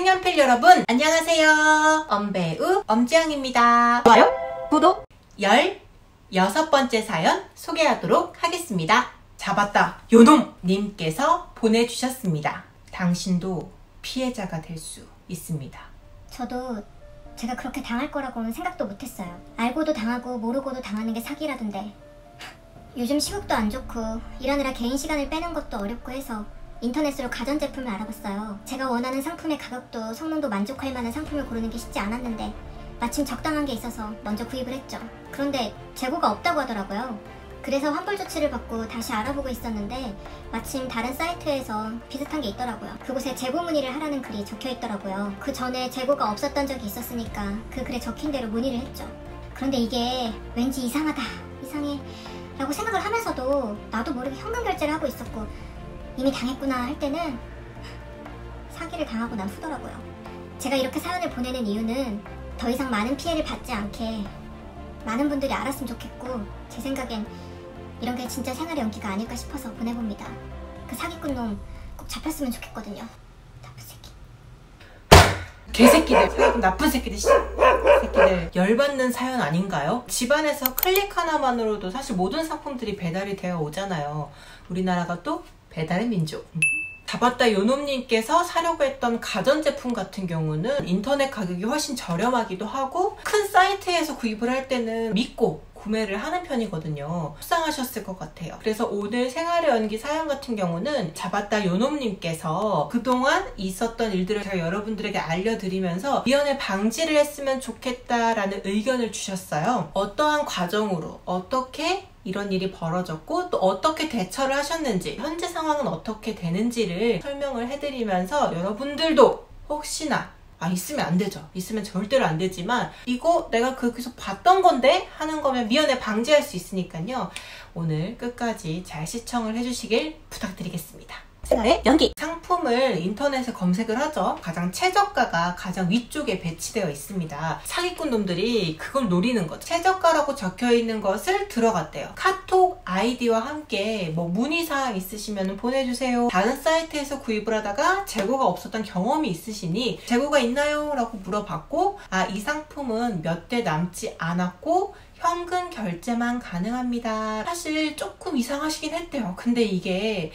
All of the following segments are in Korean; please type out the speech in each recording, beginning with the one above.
색연필 여러분 안녕하세요. 엄배우 엄지영입니다. 좋아요, 구독, 16번째 사연 소개하도록 하겠습니다. 잡았다 요놈 님께서 보내주셨습니다. 당신도 피해자가 될 수 있습니다. 저도 제가 그렇게 당할 거라고는 생각도 못했어요. 알고도 당하고 모르고도 당하는 게 사기라던데. 요즘 시국도 안 좋고 일하느라 개인 시간을 빼는 것도 어렵고 해서 인터넷으로 가전제품을 알아봤어요. 제가 원하는 상품의 가격도 성능도 만족할 만한 상품을 고르는 게 쉽지 않았는데 마침 적당한 게 있어서 먼저 구입을 했죠. 그런데 재고가 없다고 하더라고요. 그래서 환불 조치를 받고 다시 알아보고 있었는데 마침 다른 사이트에서 비슷한 게 있더라고요. 그곳에 재고 문의를 하라는 글이 적혀 있더라고요. 그 전에 재고가 없었던 적이 있었으니까 그 글에 적힌 대로 문의를 했죠. 그런데 이게 왠지 이상하다, 이상해 라고 생각을 하면서도 나도 모르게 현금 결제를 하고 있었고 이미 당했구나 할 때는 사기를 당하고 난 후더라고요. 제가 이렇게 사연을 보내는 이유는 더 이상 많은 피해를 받지 않게 많은 분들이 알았으면 좋겠고 제 생각엔 이런 게 진짜 생활의 연기가 아닐까 싶어서 보내봅니다. 그 사기꾼 놈 꼭 잡혔으면 좋겠거든요. 나쁜 새끼. 개새끼들, 나쁜 새끼들, 새끼들. 열받는 사연 아닌가요? 집안에서 클릭 하나만으로도 사실 모든 상품들이 배달이 되어 오잖아요. 우리나라가 또 배달의 민족. 잡았다 요놈님께서 사려고 했던 가전제품 같은 경우는 인터넷 가격이 훨씬 저렴하기도 하고 큰 사이트에서 구입을 할 때는 믿고 구매를 하는 편이거든요. 속상하셨을 것 같아요. 그래서 오늘 생활의 연기 사연 같은 경우는 잡았다 요놈님께서 그동안 있었던 일들을 제가 여러분들에게 알려드리면서 미연에 방지를 했으면 좋겠다라는 의견을 주셨어요. 어떠한 과정으로 어떻게 이런 일이 벌어졌고 또 어떻게 대처를 하셨는지 현재 상황은 어떻게 되는지를 설명을 해드리면서 여러분들도 혹시나 있으면 안 되죠. 있으면 절대로 안 되지만 이거 내가 거기서 봤던 건데 하는 거면 미연에 방지할 수 있으니까요. 오늘 끝까지 잘 시청을 해주시길 부탁드리겠습니다. 생활의 연기. 상품을 인터넷에 검색을 하죠. 가장 최저가가 가장 위쪽에 배치되어 있습니다. 사기꾼 놈들이 그걸 노리는 거죠. 최저가라고 적혀 있는 것을 들어갔대요. 카톡 아이디와 함께 뭐 문의사항 있으시면 보내주세요. 다른 사이트에서 구입을 하다가 재고가 없었던 경험이 있으시니 재고가 있나요? 라고 물어봤고 이 상품은 몇 대 남지 않았고 현금 결제만 가능합니다. 사실 조금 이상하시긴 했대요. 근데 이게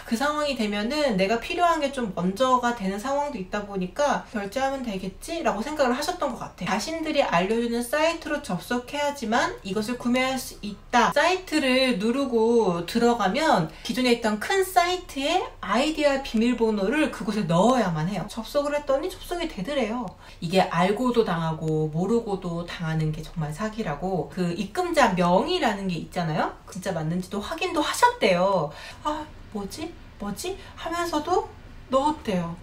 그 상황이 되면은 내가 필요한 게 좀 먼저가 되는 상황도 있다 보니까 결제하면 되겠지? 라고 생각을 하셨던 것 같아요. 자신들이 알려주는 사이트로 접속해야지만 이것을 구매할 수 있다. 사이트를 누르고 들어가면 기존에 있던 큰 사이트의 아이디와 비밀번호를 그곳에 넣어야만 해요. 접속을 했더니 접속이 되더래요. 이게 알고도 당하고 모르고도 당하는 게 정말 사기라고 그 입금자 명의라는 게 있잖아요. 진짜 맞는지도 확인도 하셨대요. 뭐지? 하면서도 넣었대요.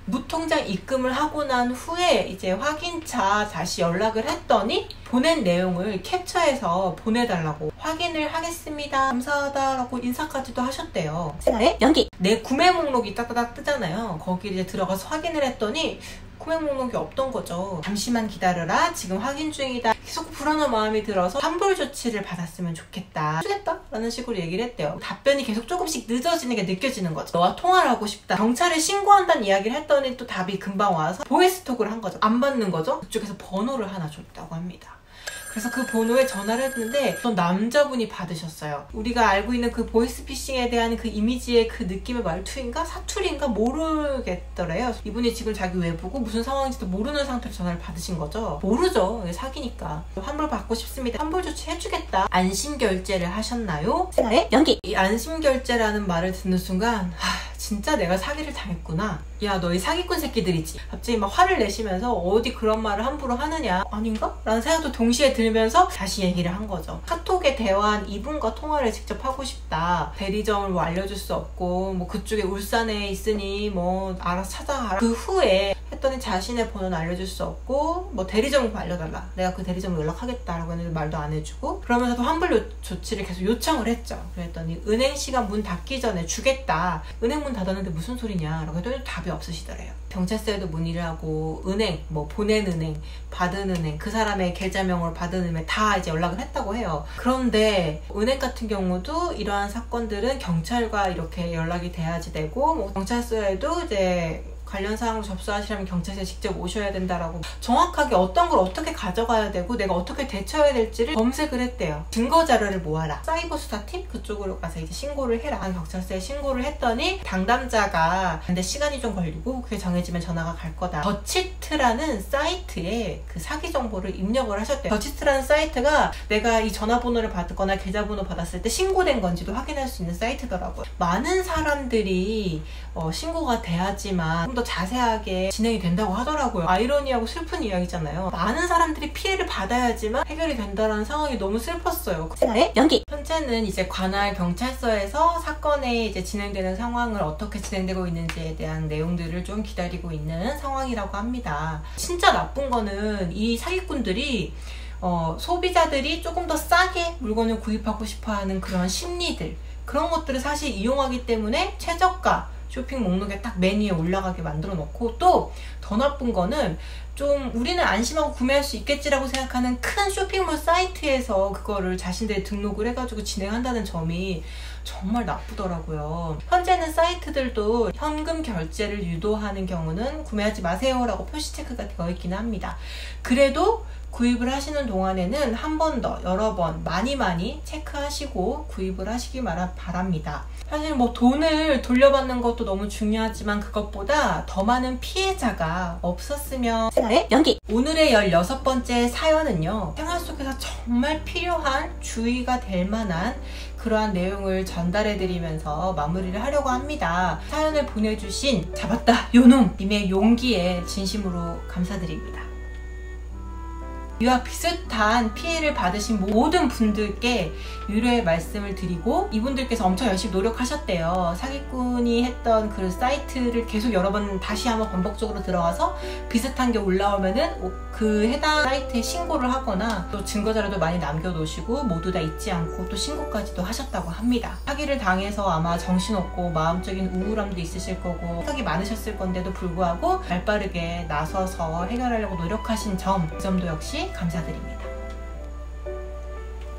무통장 입금을 하고 난 후에 이제 확인차 다시 연락을 했더니 보낸 내용을 캡처해서 보내달라고 확인을 하겠습니다. 감사하다라고 인사까지도 하셨대요. 생활의 연기. 내 구매 목록이 따다닥 뜨잖아요. 거기 이제 들어가서 확인을 했더니 구매 목록이 없던 거죠. 잠시만 기다려라. 지금 확인 중이다. 계속 불안한 마음이 들어서 환불 조치를 받았으면 좋겠다. 주겠다? 라는 식으로 얘기를 했대요. 답변이 계속 조금씩 늦어지는 게 느껴지는 거죠. 너와 통화를 하고 싶다. 경찰에 신고한다는 이야기를 했더니 또 답이 금방 와서 보이스톡을 한 거죠. 안 받는 거죠. 그쪽에서 번호를 하나 줬다고 합니다. 그래서 그 번호에 전화를 했는데 어떤 남자분이 받으셨어요. 우리가 알고 있는 그 보이스피싱에 대한 그 이미지의 그 느낌의 말투인가 사투리인가 모르겠더래요. 이분이 지금 자기 외부고 무슨 상황인지도 모르는 상태로 전화를 받으신 거죠. 모르죠. 사기니까. 환불 받고 싶습니다. 환불 조치 해주겠다. 안심결제를 하셨나요? 생활의 연기. 이 안심결제라는 말을 듣는 순간 진짜 내가 사기를 당했구나. 야, 너희 사기꾼 새끼들이지. 갑자기 막 화를 내시면서 어디 그런 말을 함부로 하느냐? 아닌가? 라는 생각도 동시에 들면서 다시 얘기를 한 거죠. 카톡에 대화한 이분과 통화를 직접 하고 싶다. 대리점을 뭐 알려줄 수 없고 뭐 그쪽에 울산에 있으니 뭐 알아서 찾아가라. 그 후에 했더니 자신의 번호는 알려줄 수 없고 뭐 대리점 알려달라. 내가 그 대리점 연락하겠다라고 했는데 말도 안 해주고 그러면서도 환불 조치를 계속 요청을 했죠. 그랬더니 은행 시간 문 닫기 전에 주겠다. 은행 문 닫았는데 무슨 소리냐 라고 했더니 답이 없으시더래요. 경찰서에도 문의를 하고 은행, 뭐 보낸 은행, 받은 은행, 그 사람의 계좌명으로 받은 은행 다 이제 연락을 했다고 해요. 그런데 은행 같은 경우도 이러한 사건들은 경찰과 이렇게 연락이 돼야지 되고 뭐 경찰서에도 이제 관련 사항으로 접수하시려면 경찰서에 직접 오셔야 된다라고 정확하게 어떤 걸 어떻게 가져가야 되고 내가 어떻게 대처해야 될지를 검색을 했대요. 증거 자료를 모아라. 사이버 수사팀 그쪽으로 가서 이제 신고를 해라. 경찰서에 신고를 했더니 당담자가 근데 시간이 좀 걸리고 그게 정해지면 전화가 갈 거다. 더치트라는 사이트에 그 사기 정보를 입력을 하셨대요. 더치트라는 사이트가 내가 이 전화번호를 받거나 계좌번호 받았을 때 신고된 건지도 확인할 수 있는 사이트더라고요. 많은 사람들이 신고가 돼야지만 좀 더 자세하게 진행이 된다고 하더라고요. 아이러니하고 슬픈 이야기잖아요. 많은 사람들이 피해를 받아야지만 해결이 된다는 상황이 너무 슬펐어요. 생활의 연기. 현재는 이제 관할 경찰서에서 사건에 이제 진행되는 상황을 어떻게 진행되고 있는지에 대한 내용들을 좀 기다리고 있는 상황이라고 합니다. 진짜 나쁜 거는 이 사기꾼들이 소비자들이 조금 더 싸게 물건을 구입하고 싶어하는 그런 심리들, 그런 것들을 사실 이용하기 때문에 최저가 쇼핑 목록에 딱 맨 위에 올라가게 만들어 놓고, 또 더 나쁜 거는 좀 우리는 안심하고 구매할 수 있겠지라고 생각하는 큰 쇼핑몰 사이트에서 그거를 자신들이 등록을 해가지고 진행한다는 점이 정말 나쁘더라고요. 현재는 사이트들도 현금 결제를 유도하는 경우는 구매하지 마세요 라고 표시 체크가 되어 있기는 합니다. 그래도 구입을 하시는 동안에는 한 번 더 여러 번 많이 체크하시고 구입을 하시기 바랍니다. 사실 뭐 돈을 돌려받는 것도 너무 중요하지만 그것보다 더 많은 피해자가 없었으면. 생활의 연기. 오늘의 16번째 사연은요, 생활 속에서 정말 필요한 주의가 될 만한 그러한 내용을 전달해 드리면서 마무리를 하려고 합니다. 사연을 보내주신 잡았다 요놈 님의 용기에 진심으로 감사드립니다. 이와 비슷한 피해를 받으신 모든 분들께 위로의 말씀을 드리고, 이분들께서 엄청 열심히 노력하셨대요. 사기꾼이 했던 그 사이트를 계속 여러 번 다시 한번 반복적으로 들어가서 비슷한 게 올라오면은 그 해당 사이트에 신고를 하거나 또 증거자료도 많이 남겨놓으시고 모두 다 잊지 않고 또 신고까지도 하셨다고 합니다. 사기를 당해서 아마 정신없고 마음적인 우울함도 있으실 거고 생각이 많으셨을 건데도 불구하고 발빠르게 나서서 해결하려고 노력하신 그 점도 역시 감사드립니다.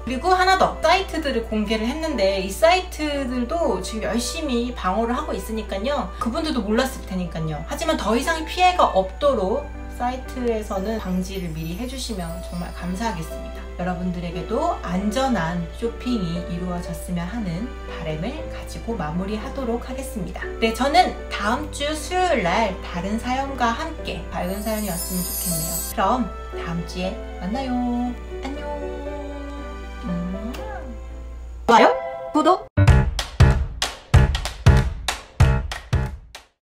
그리고 하나 더, 사이트들을 공개를 했는데 이 사이트들도 지금 열심히 방어를 하고 있으니까요, 그분들도 몰랐을 테니까요. 하지만 더 이상의 피해가 없도록 사이트에서는 방지를 미리 해주시면 정말 감사하겠습니다. 여러분들에게도 안전한 쇼핑이 이루어졌으면 하는 바람을 가지고 마무리하도록 하겠습니다. 네, 저는 다음 주 수요일 날 다른 사연과 함께 밝은 사연이 왔으면 좋겠네요. 그럼 다음 주에 만나요. 안녕. 좋아요, 구독.